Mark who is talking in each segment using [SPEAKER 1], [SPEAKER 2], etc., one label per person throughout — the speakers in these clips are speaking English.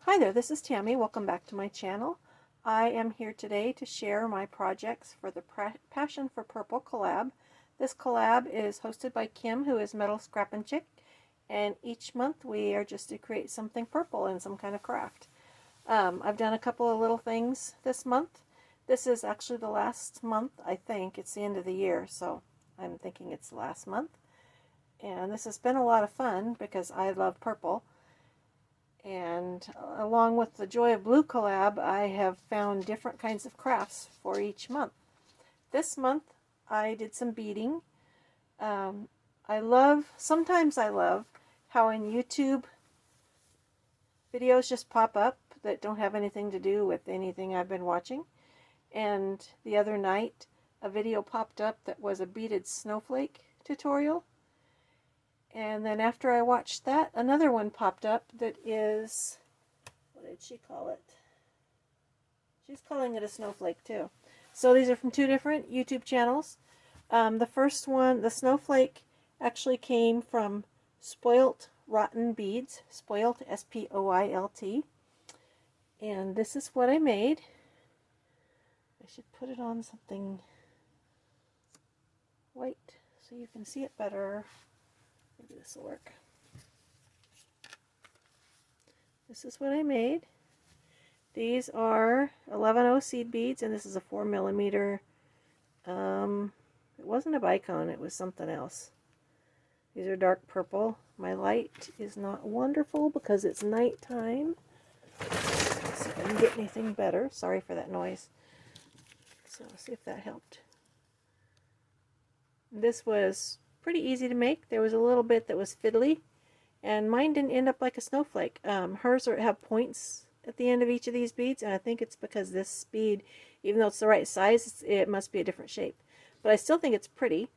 [SPEAKER 1] Hi there, this is Tami. Welcome back to my channel. I am here today to share my projects for the Passion for Purple collab. This collab is hosted by Kim, who is MetalScrappinChick, and each month we are just to create something purple in some kind of craft. I've done a couple of little things this month. This is actually the last month, I think. It's the end of the year, so I'm thinking it's the last month. And this has been a lot of fun because I love purple. And along with the Joy of Blue collab, I have found different kinds of crafts for each month. This month I did some beading. Sometimes I love how in YouTube videos just pop up that don't have anything to do with anything I've been watching. And the other night a video popped up that was a beaded snowflake tutorial. And then after I watched that, another one popped up that is, what did she call it? She's calling it a snowflake too. So these are from two different YouTube channels. The first one, the snowflake, actually came from Spoilt Rotten Beads. Spoilt, S-P-O-I-L-T. And this is what I made. I should put it on something white so you can see it better. Maybe this will work. This is what I made. These are 11-0 seed beads, and this is a 4mm. It wasn't a bicone, it was something else. These are dark purple. My light is not wonderful because it's nighttime. Let's see if I can get anything better. Sorry for that noise. So let's see if that helped. This was pretty easy to make. There was a little bit that was fiddly, and mine didn't end up like a snowflake. Hers have points at the end of each of these beads, and I think it's because this bead, even though it's the right size, it must be a different shape. But I still think it's pretty.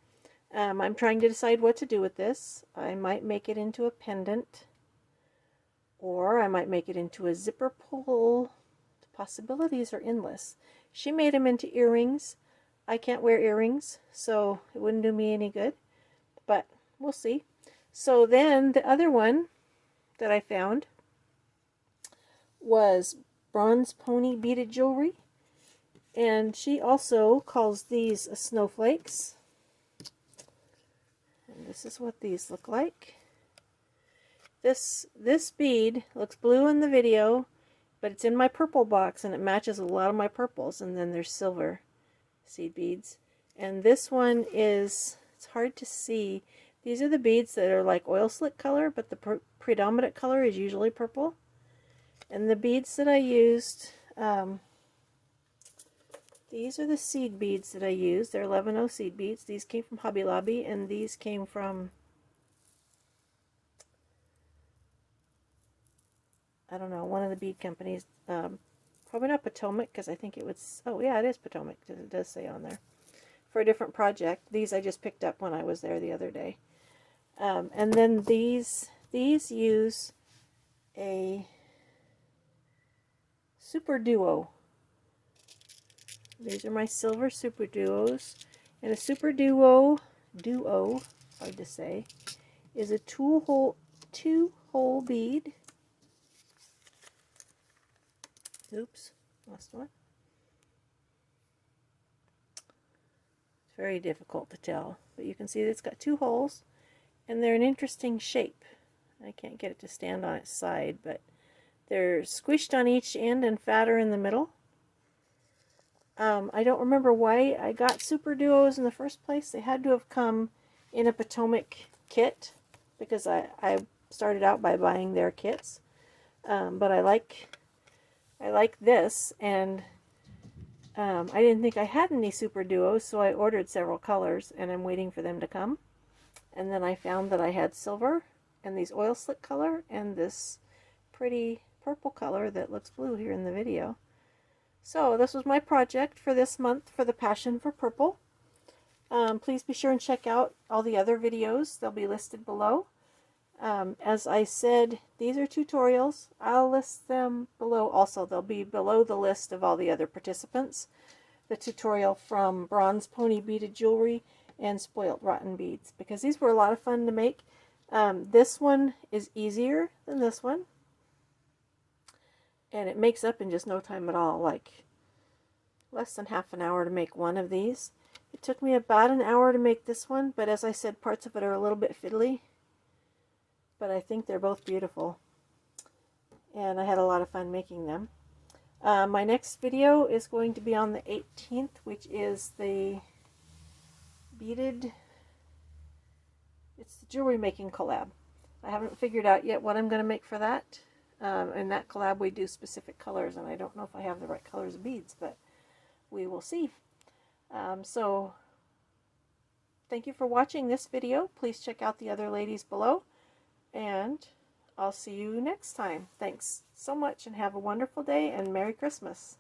[SPEAKER 1] I'm trying to decide what to do with this. I might make it into a pendant, or I might make it into a zipper pull. The possibilities are endless. She made them into earrings. I can't wear earrings, so it wouldn't do me any good. But we'll see. So then the other one that I found was bronze pony beaded jewelry, and she also calls these snowflakes. And this is what these look like. This bead looks blue in the video, but it's in my purple box and it matches a lot of my purples. And then there's silver seed beads, and this one is, it's hard to see. These are the beads that are like oil slick color, but the predominant color is usually purple. And the beads that I used, these are the seed beads that I used. They're 11-0 seed beads. These came from Hobby Lobby, and these came from, I don't know, one of the bead companies. Probably not Potomac, because I think it was, oh yeah, it is Potomac, because it does say on there. For a different project. These I just picked up when I was there the other day. And then these use a super duo. These are my silver super duos. And a super duo, hard to say, is a two-hole bead. Oops, lost one. It's very difficult to tell, but you can see that it's got two holes, and they're an interesting shape. I can't get it to stand on its side, but they're squished on each end and fatter in the middle. I don't remember why I got super duos in the first place. They had to have come in a Potomac kit, because I started out by buying their kits. But I like this, and I didn't think I had any super duos, so I ordered several colors, and I'm waiting for them to come. And then I found that I had silver, and these oil slick color, and this pretty purple color that looks blue here in the video. So this was my project for this month for the Passion for Purple. Please be sure and check out all the other videos. They'll be listed below. As I said, these are tutorials. I'll list them below also. They'll be below the list of all the other participants. The tutorial from Bronze Pony Beaded Jewelry and Spoilt Rotten Beads, because these were a lot of fun to make. This one is easier than this one. And it makes up in just no time at all, like less than half an hour to make one of these. It took me about an hour to make this one, but as I said, parts of it are a little bit fiddly. But I think they're both beautiful. And I had a lot of fun making them. My next video is going to be on the 18th, which is the beaded, it's the jewelry making collab. I haven't figured out yet what I'm going to make for that. In that collab we do specific colors, and I don't know if I have the right colors of beads, but we will see. So thank you for watching this video. Please check out the other ladies below, and I'll see you next time. Thanks so much, and have a wonderful day, and Merry Christmas.